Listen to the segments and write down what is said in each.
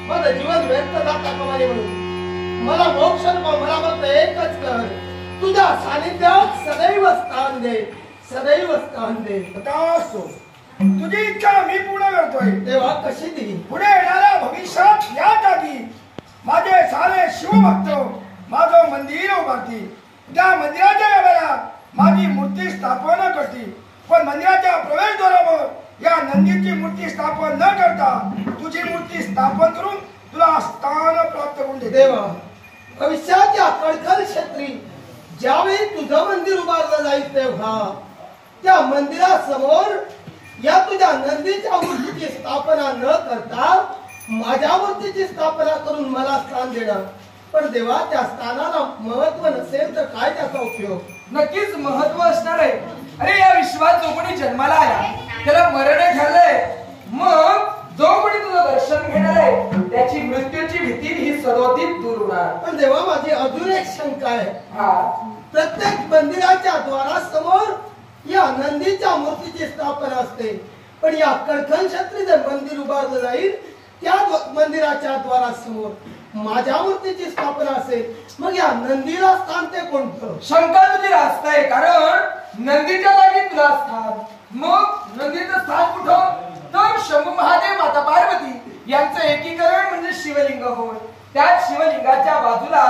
माझं जीवन व्यर्थ जाता कामा नये म्हणून मला मोक्ष नको, मला फक्त एकच कर, तुझ्या सानिध्यात सदैव स्थान दे, सदैव स्थान दे. असो, तुझी इच्छा मी पूर्ण करतोय. तेव्हा कशी ती पुढे येणाऱ्या भविष्यात या जागी माझे सारे शिवभक्त माझं मंदिर उभारतील. त्या मंदिराच्या व्यवहारात माझी मूर्ती स्थापना करतील. पण मंदिराच्या प्रवेशद्वारावर या नंदीची मूर्ती स्थापन न करता तुझी मूर्ती स्थापन करून तुला स्थान प्राप्त करून देते. देवा, भविष्याच्या कळकळ क्षेत्री ज्यावेळी तुझं मंदिर उभारलं जाईल तेव्हा त्या मंदिरासमोर या तुझ्या नंदीच्या मूर्तीची स्थापना न करता माझ्या मूर्तीची स्थापना करून मला स्थान देणार. पण देवा, त्या स्थानाला महत्व नसेल तर काय त्याचा उपयोग? नक्कीच महत्व असणार आहे. अरे या विश्वात जो कोणी जन्माला आला त्याला मरण ठरलंय. मग जो कोणी तुझं दर्शन घेणार आहे त्याची मृत्यूची भीती ही सदोदित दूर होणार. पण देवा, माझी अजून एक शंका आहे. हा, प्रत्येक मंदिराच्या द्वारासमोर या नंदीच्या मूर्तीची स्थापना असते. पण या कळकळ क्षेत्री जे मंदिर उभारलं जाईल त्या मंदिराच्या द्वारासमोर माझ्या मूर्तीची स्थापना असेल. मग या नंदीला स्थान ते कोणतं? शंका तुझी रास्त आहे. कारण नंदीच्या जागी तुला स्थान. मग नंदीचं स्थान कुठं? तर शंभू महादेव माता पार्वती यांचं एकीकरण म्हणजे शिवलिंग होय. त्या शिवलिंगाच्या बाजूला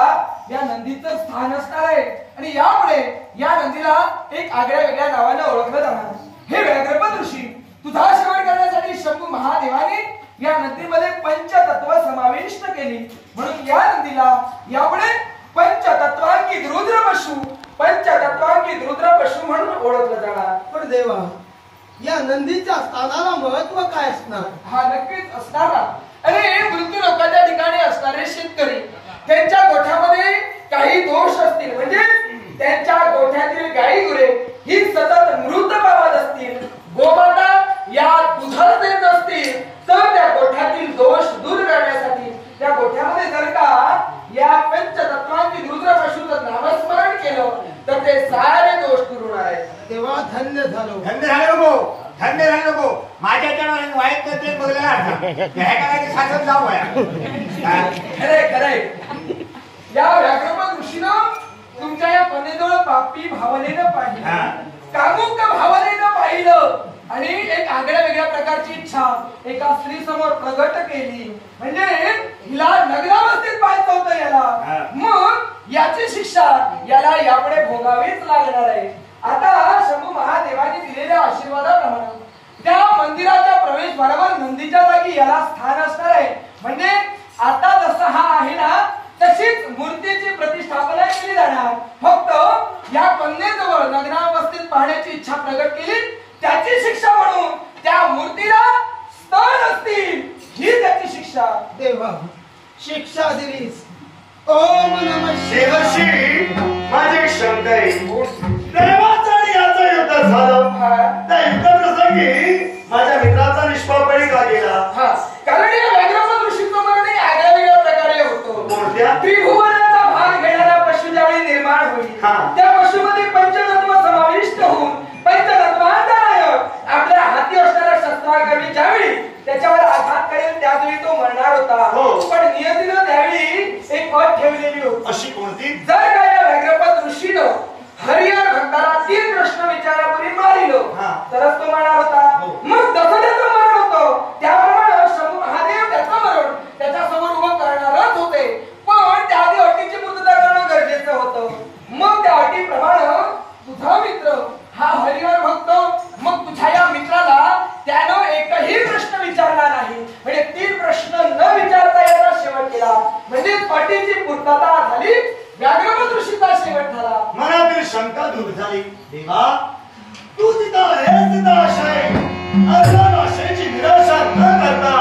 या नंदीचं स्थान असणार आहे. आणि यामुळे या नंदीला एक आगळ्या वेगळ्या नावाने ओळखलं जाणार. हे व्याघ्रपद ऋषी तुझा सेवन करण्यासाठी शंभू महादेवाने या नंदीमध्ये पंचतत्व समाविष्ट केली. म्हणून या नंदीला यापुढे पंचतत्वांकित रुद्र पशु, पंचतत्वांकित रुद्र पशु म्हणून ओळखलं जाणार. पण देवा, या नंदीच्या स्थानाला महत्व काय असणार? हा नक्कीच असणार ना. अरे मृत्यू लोकांच्या ठिकाणी असणारे शेतकरी त्यांच्या गोठ्यामध्ये काही दोष असतील म्हणजे त्यांच्या गोठ्यातील गाई गुरे ही सतत मृत पावत असतील, गोमाता या दुधाला देत असतील तर त्या गोठ्यातील दोष दूर करण्यासाठी त्या गोठ्यामध्ये जर का या पंचतत्वांची रुद्र पशुचं नामस्मरण केलं तर ते सारे दोष दूर होणार आहेत. तेव्हा धन्य झालो. धन्य झाले नको, धन्य झाले नको. माझ्या चरणाने वाईट करते बघलेला काय शासन जाऊ खरे खरे. या व्याघ्रपद ऋषीनं तुमच्या या पणेजवळ पापी भावनेनं पाहिलं, कामुक भावनेनं पाहिलं आणि एक आगळ्या वेगळ्या प्रकारची इच्छा एका स्त्री समोर प्रगट केली. म्हणजे हिला नग्नावस्थेत पाहायचं होतं याला. मग याची शिक्षा याला यापुढे भोगावीच लागणार आहे. आता शंभू महादेवाने दिलेल्या आशीर्वादाप्रमाणे त्या मंदिराच्या प्रवेशद्वारावर नंदीच्या जागी याला स्थान असणार आहे. म्हणजे आता जसं हा आहे ना तशीच मूर्तीची प्रतिष्ठापना केली जाणार. फक्त या कन्येजवळ नग्नावस्थेत पाहण्याची इच्छा प्रगट केली त्याची शिक्षा म्हणून त्या मूर्तीला स्तन असतील ही त्याची शिक्षा. देवा, शिक्षा दिलीस. ओम नमः देवर्षी, माझी शंका आहे. देवाचं आणि याचं युद्ध झालं. त्या युद्धाप्रसंगी माझ्या मित्राचा निष्पापणी का गेला? कारण या व्याघ्रपद ऋषीचं मरण आगळ्या वेगळ्या प्रकारे होतो. कोणत्या? त्रिभुवनाचा भाग घेणारा पशु ज्यावेळी निर्माण होईल त्या पशुमध्ये पंचतत्व समाविष्ट होऊन पंचतत्वांचा नायक आपल्या हाती असणाऱ्या शस्त्रागामी ज्यावेळी त्याच्यावर आघात करेल त्यावेळी तो मरणार होता. पण नियतीनं त्यावेळी एक अट ठेवलेली होती. अशी कोणती? जर का या व्याघ्रपद ऋषीनं हरिहर भक्ताला 3 प्रश्न विचारापूर्वी मारिलं तरच तो मरणार होता. मग जसं त्याचं मरण होतं त्याप्रमाणे शंभू महादेव त्याचं मरण त्याच्यासमोर उभं करणारच होते. पण त्याआधी अटीची पूर्तता करणं गरजेचं होतं. मग त्या अटीप्रमाणे तुझा मित्र हा हरिहर भक्त मग तुझ्या या मित्राला त्यानं एकही प्रश्न विचारला नाही. म्हणजे 3 प्रश्न न विचारता याचा शेवट केला. म्हणजे अटीची पूर्तता झाली. व्याघ्रपद ऋषीचा शेवट झाला. मनातील शंका दूर झाली. देवा, तू तिथं आहेस तिथं आशा आहे. अर्धा आशेची निराशा न करता